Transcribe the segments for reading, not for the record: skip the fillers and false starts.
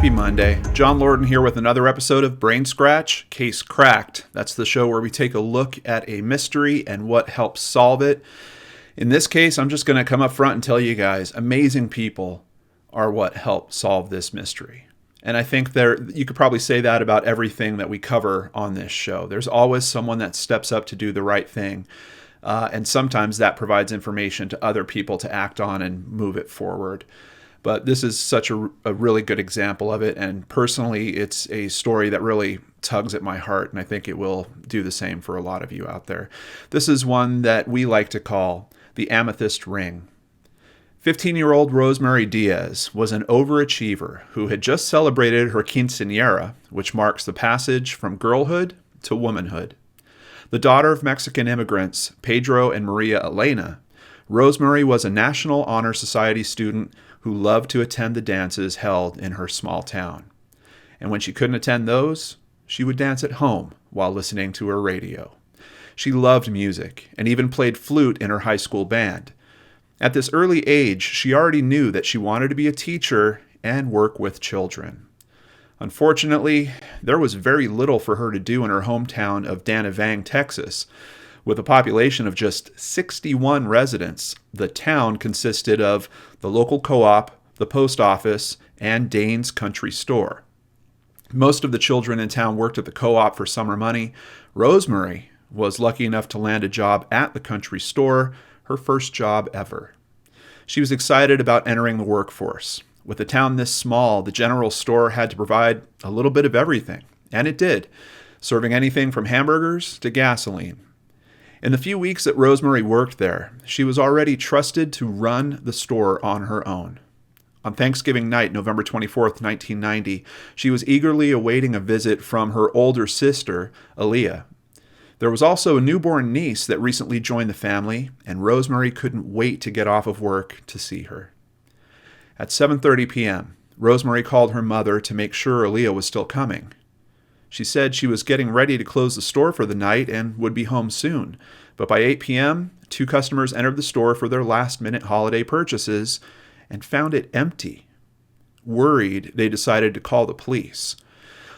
Happy Monday. John Lorden here with another episode of Brain Scratch, Case Cracked. That's the show where we take a look at a mystery and what helps solve it. In this case, I'm just going to come up front and tell you guys, amazing people are what help solve this mystery. And I think you could probably say that about everything that we cover on this show. There's always someone that steps up to do the right thing. And sometimes that provides information to other people to act on and move it forward. But this is such a really good example of it. And personally, it's a story that really tugs at my heart. And I think it will do the same for a lot of you out there. This is one that we like to call the Amethyst Ring. 15-year-old Rosemary Diaz was an overachiever who had just celebrated her quinceañera, which marks the passage from girlhood to womanhood. The daughter of Mexican immigrants, Pedro and Maria Elena, Rosemary was a National Honor Society student who loved to attend the dances held in her small town. And when she couldn't attend those, she would dance at home while listening to her radio. She loved music and even played flute in her high school band. At this early age, she already knew that she wanted to be a teacher and work with children. Unfortunately, there was very little for her to do in her hometown of Danavang, Texas. With a population of just 61 residents, the town consisted of the local co-op, the post office, and Dane's Country Store. Most of the children in town worked at the co-op for summer money. Rosemary was lucky enough to land a job at the country store, her first job ever. She was excited about entering the workforce. With a town this small, the general store had to provide a little bit of everything, and it did, serving anything from hamburgers to gasoline. In the few weeks that Rosemary worked there, she was already trusted to run the store on her own. On Thanksgiving night, November 24th, 1990, she was eagerly awaiting a visit from her older sister, Aaliyah. There was also a newborn niece that recently joined the family, and Rosemary couldn't wait to get off of work to see her. At 7:30 p.m., Rosemary called her mother to make sure Aaliyah was still coming. She said she was getting ready to close the store for the night and would be home soon. But by 8 p.m., two customers entered the store for their last-minute holiday purchases and found it empty. Worried, they decided to call the police.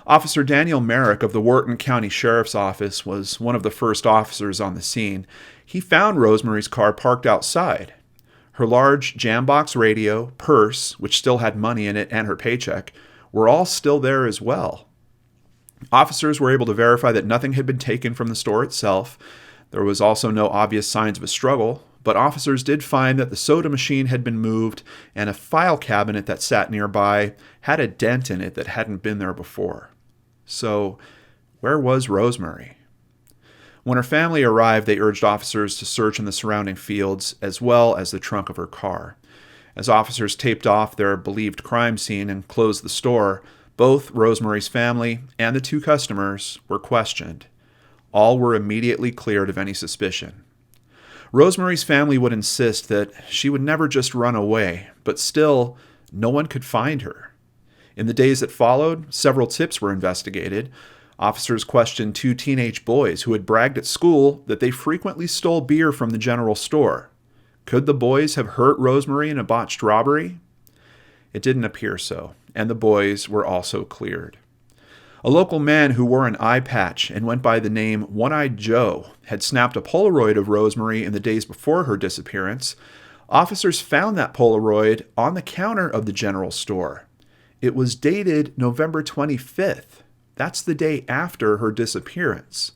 Officer Daniel Merrick of the Wharton County Sheriff's Office was one of the first officers on the scene. He found Rosemary's car parked outside. Her large Jambox radio, purse, which still had money in it, and her paycheck were all still there as well. Officers were able to verify that nothing had been taken from the store itself. There was also no obvious signs of a struggle, but officers did find that the soda machine had been moved and a file cabinet that sat nearby had a dent in it that hadn't been there before. So, where was Rosemary? When her family arrived, they urged officers to search in the surrounding fields as well as the trunk of her car. As officers taped off their believed crime scene and closed the store, both Rosemary's family and the two customers were questioned. All were immediately cleared of any suspicion. Rosemary's family would insist that she would never just run away, but still, no one could find her. In the days that followed, several tips were investigated. Officers questioned two teenage boys who had bragged at school that they frequently stole beer from the general store. Could the boys have hurt Rosemary in a botched robbery? It didn't appear so, and the boys were also cleared. A local man who wore an eye patch and went by the name One-Eyed Joe had snapped a Polaroid of Rosemary in the days before her disappearance. Officers found that Polaroid on the counter of the general store. It was dated November 25th. That's the day after her disappearance.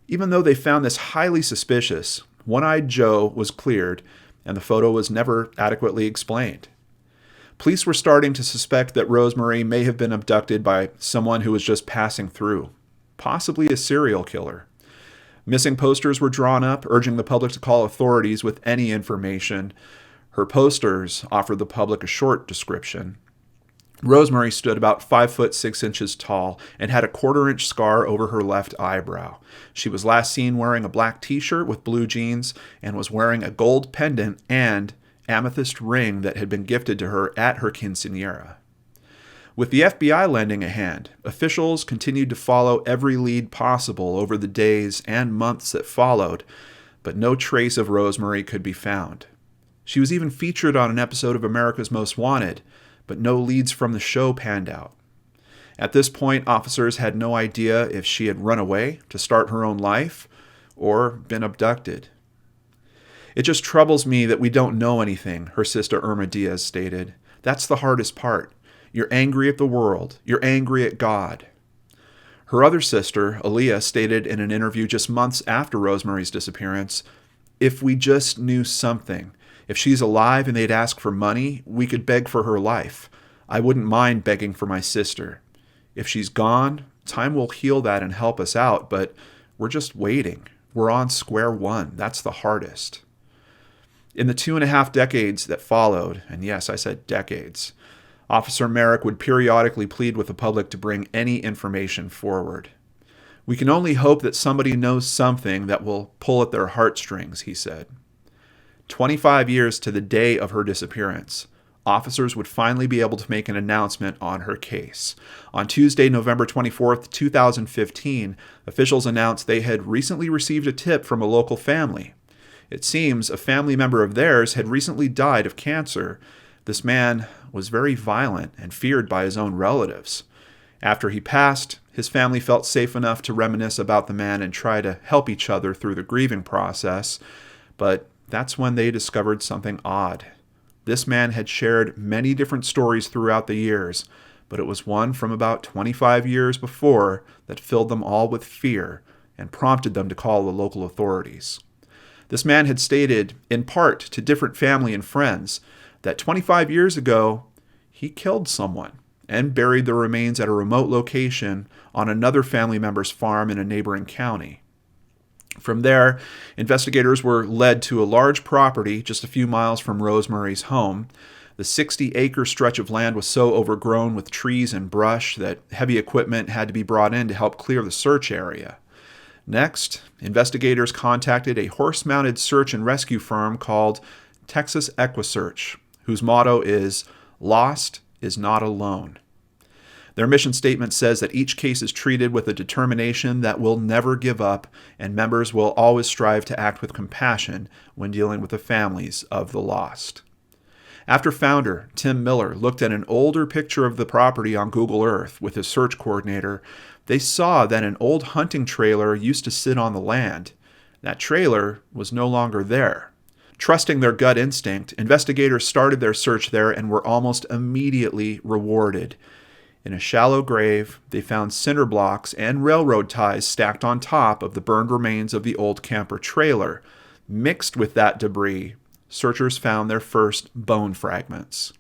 Even though they found this highly suspicious, One-Eyed Joe was cleared, and the photo was never adequately explained. Police were starting to suspect that Rosemary may have been abducted by someone who was just passing through, possibly a serial killer. Missing posters were drawn up, urging the public to call authorities with any information. Her posters offered the public a short description. Rosemary stood about 5 foot 6 inches tall and had a 1/4-inch scar over her left eyebrow. She was last seen wearing a black t-shirt with blue jeans and was wearing a gold pendant and amethyst ring that had been gifted to her at her quinceañera. With the FBI lending a hand, officials continued to follow every lead possible over the days and months that followed, but no trace of Rosemary could be found. She was even featured on an episode of America's Most Wanted, but no leads from the show panned out. At this point, officers had no idea if she had run away to start her own life or been abducted. It just troubles me that we don't know anything, her sister Rosemary Diaz stated. That's the hardest part. You're angry at the world. You're angry at God. Her other sister, Aaliyah, stated in an interview just months after Rosemary's disappearance, if we just knew something, if she's alive and they'd ask for money, we could beg for her life. I wouldn't mind begging for my sister. If she's gone, time will heal that and help us out, but we're just waiting. We're on square one. That's the hardest. In the 2.5 decades that followed, and yes, I said decades, Officer Merrick would periodically plead with the public to bring any information forward. We can only hope that somebody knows something that will pull at their heartstrings, he said. 25 years to the day of her disappearance, officers would finally be able to make an announcement on her case. On Tuesday, November 24, 2015, officials announced they had recently received a tip from a local family. It seems a family member of theirs had recently died of cancer. This man was very violent and feared by his own relatives. After he passed, his family felt safe enough to reminisce about the man and try to help each other through the grieving process, but that's when they discovered something odd. This man had shared many different stories throughout the years, but it was one from about 25 years before that filled them all with fear and prompted them to call the local authorities. This man had stated, in part to different family and friends, that 25 years ago, he killed someone and buried the remains at a remote location on another family member's farm in a neighboring county. From there, investigators were led to a large property just a few miles from Rosemary's home. The 60-acre stretch of land was so overgrown with trees and brush that heavy equipment had to be brought in to help clear the search area. Next, investigators contacted a horse-mounted search and rescue firm called Texas Equusearch, whose motto is, "Lost is not alone." Their mission statement says that each case is treated with a determination that will never give up, and members will always strive to act with compassion when dealing with the families of the lost. After founder Tim Miller looked at an older picture of the property on Google Earth with his search coordinator, they saw that an old hunting trailer used to sit on the land. That trailer was no longer there. Trusting their gut instinct, investigators started their search there and were almost immediately rewarded. In a shallow grave, they found cinder blocks and railroad ties stacked on top of the burned remains of the old camper trailer. Mixed with that debris, searchers found their first bone fragments.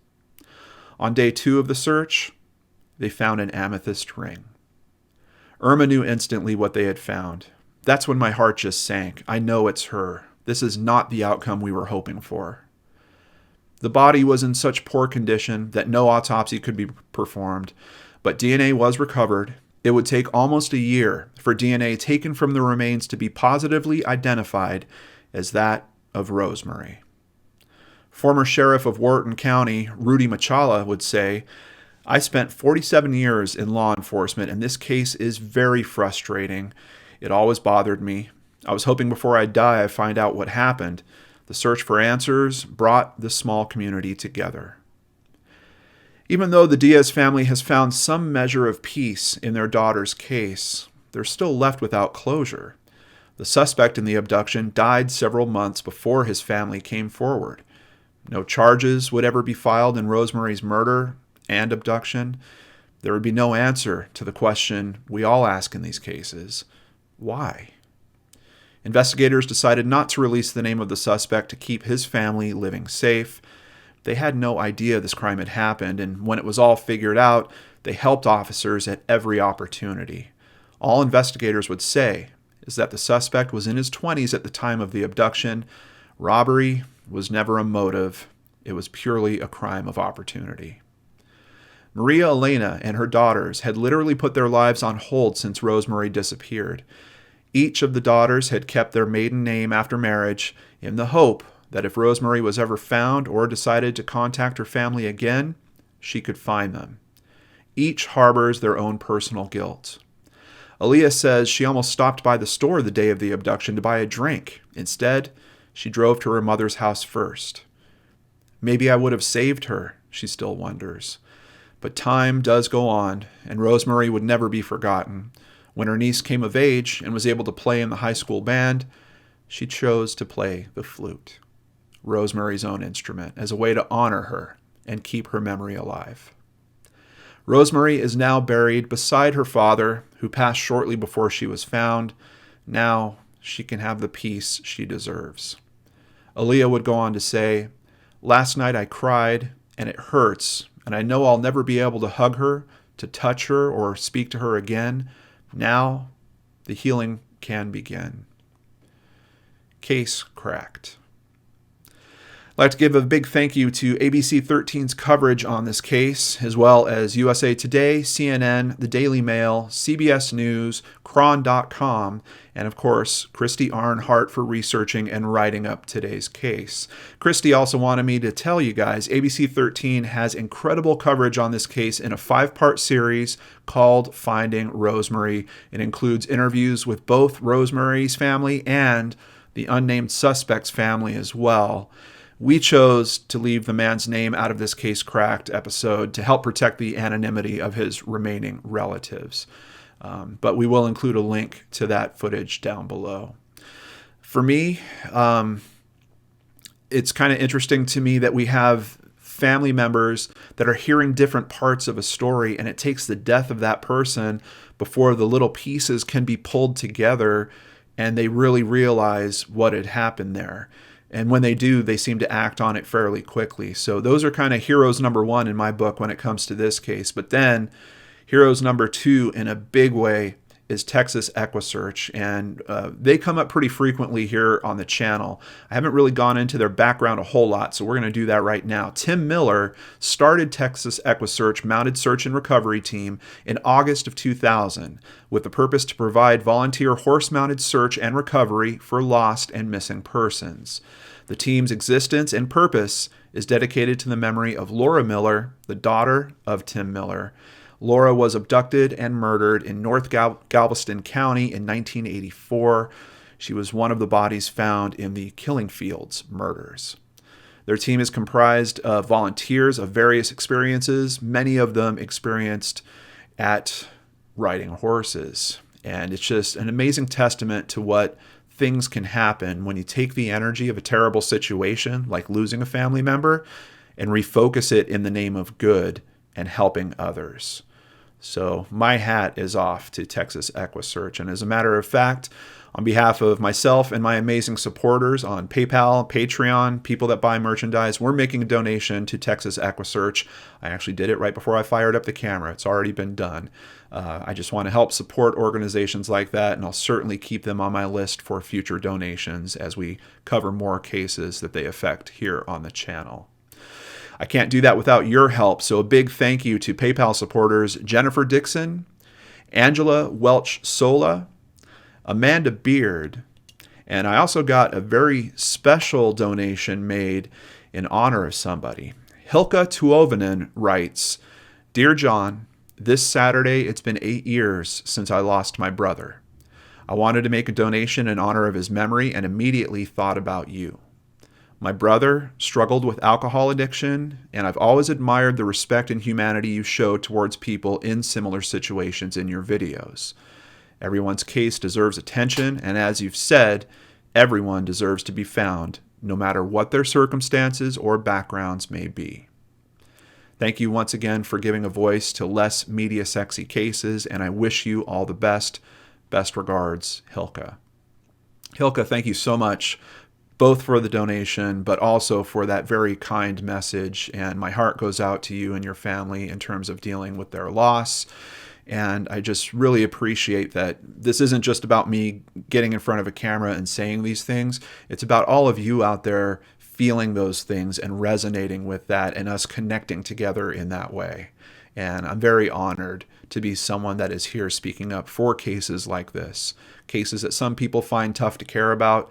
On day 2 of the search, they found an amethyst ring. Irma knew instantly what they had found. That's when my heart just sank. I know it's her. This is not the outcome we were hoping for. The body was in such poor condition that no autopsy could be performed, but DNA was recovered. It would take almost a year for DNA taken from the remains to be positively identified as that of Rosemary. Former Sheriff of Wharton County, Rudy Machala, would say, "I spent 47 years in law enforcement, and this case is very frustrating. It always bothered me. I was hoping before I die I'd find out what happened. The search for answers brought the small community together." Even though the Diaz family has found some measure of peace in their daughter's case, they're still left without closure. The suspect in the abduction died several months before his family came forward. No charges would ever be filed in Rosemary's murder and abduction. There would be no answer to the question we all ask in these cases: why? Investigators decided not to release the name of the suspect to keep his family living safe. They had no idea this crime had happened, and when it was all figured out, they helped officers at every opportunity. All investigators would say is that the suspect was in his 20s at the time of the abduction. Robbery was never a motive. It was purely a crime of opportunity. Maria Elena and her daughters had literally put their lives on hold since Rosemary disappeared. Each of the daughters had kept their maiden name after marriage in the hope that if Rosemary was ever found or decided to contact her family again, she could find them. Each harbors their own personal guilt. Aaliyah says she almost stopped by the store the day of the abduction to buy a drink. Instead, she drove to her mother's house first. Maybe I would have saved her, she still wonders. But time does go on, and Rosemary would never be forgotten. When her niece came of age and was able to play in the high school band, she chose to play the flute, Rosemary's own instrument, as a way to honor her and keep her memory alive. Rosemary is now buried beside her father, who passed shortly before she was found. Now she can have the peace she deserves. Aaliyah would go on to say, "Last night I cried, and it hurts, and I know I'll never be able to hug her, to touch her, or speak to her again. Now the healing can begin." Case cracked. I'd like to give a big thank you to ABC 13's coverage on this case, as well as USA Today, CNN, The Daily Mail, CBS News, Cron.com, and of course, Christy Arnhart for researching and writing up today's case. Christy also wanted me to tell you guys, ABC 13 has incredible coverage on this case in a 5-part series called Finding Rosemary. It includes interviews with both Rosemary's family and the unnamed suspect's family as well. We chose to leave the man's name out of this Case Cracked episode to help protect the anonymity of his remaining relatives. But we will include a link to that footage down below. For me, it's kind of interesting to me that we have family members that are hearing different parts of a story, and it takes the death of that person before the little pieces can be pulled together and they really realize what had happened there. And when they do, they seem to act on it fairly quickly. So those are kind of heroes number 1 in my book when it comes to this case. But then heroes number 2 in a big way is Texas Equusearch. And they come up pretty frequently here on the channel. I haven't really gone into their background a whole lot, so we're going to do that right now. Tim Miller started Texas Equusearch Mounted Search and Recovery Team in August of 2000 with the purpose to provide volunteer horse-mounted search and recovery for lost and missing persons. The team's existence and purpose is dedicated to the memory of Laura Miller, the daughter of Tim Miller. Laura was abducted and murdered in North Galveston County in 1984. She was one of the bodies found in the Killing Fields murders. Their team is comprised of volunteers of various experiences, many of them experienced at riding horses. And it's just an amazing testament to what things can happen when you take the energy of a terrible situation, like losing a family member, and refocus it in the name of good and helping others. So my hat is off to Texas Equusearch. And as a matter of fact, on behalf of myself and my amazing supporters on PayPal, Patreon, people that buy merchandise, we're making a donation to Texas Equusearch. I actually did it right before I fired up the camera. It's already been done. I just want to help support organizations like that, and I'll certainly keep them on my list for future donations as we cover more cases that they affect here on the channel. I can't do that without your help, so a big thank you to PayPal supporters Jennifer Dixon, Angela Welch-Sola, Amanda Beard, and I also got a very special donation made in honor of somebody. Hilka Tuovanen writes, "Dear John, this Saturday it's been 8 years since I lost my brother. I wanted to make a donation in honor of his memory and immediately thought about you. My brother struggled with alcohol addiction, and I've always admired the respect and humanity you show towards people in similar situations in your videos. Everyone's case deserves attention, and as you've said, everyone deserves to be found, no matter what their circumstances or backgrounds may be. Thank you once again for giving a voice to less media-sexy cases, and I wish you all the best. Best regards, Hilka." Hilka, thank you so much, both for the donation, but also for that very kind message. And my heart goes out to you and your family in terms of dealing with their loss. And I just really appreciate that this isn't just about me getting in front of a camera and saying these things. It's about all of you out there feeling those things and resonating with that and us connecting together in that way. And I'm very honored to be someone that is here speaking up for cases like this, cases that some people find tough to care about.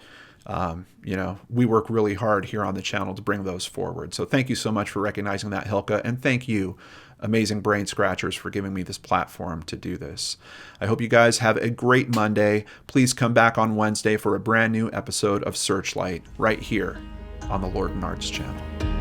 We work really hard here on the channel to bring those forward. So thank you so much for recognizing that, Hilka, and thank you, amazing brain scratchers, for giving me this platform to do this. I hope you guys have a great Monday. Please come back on Wednesday for a brand new episode of Searchlight right here on the Lord and Arts channel.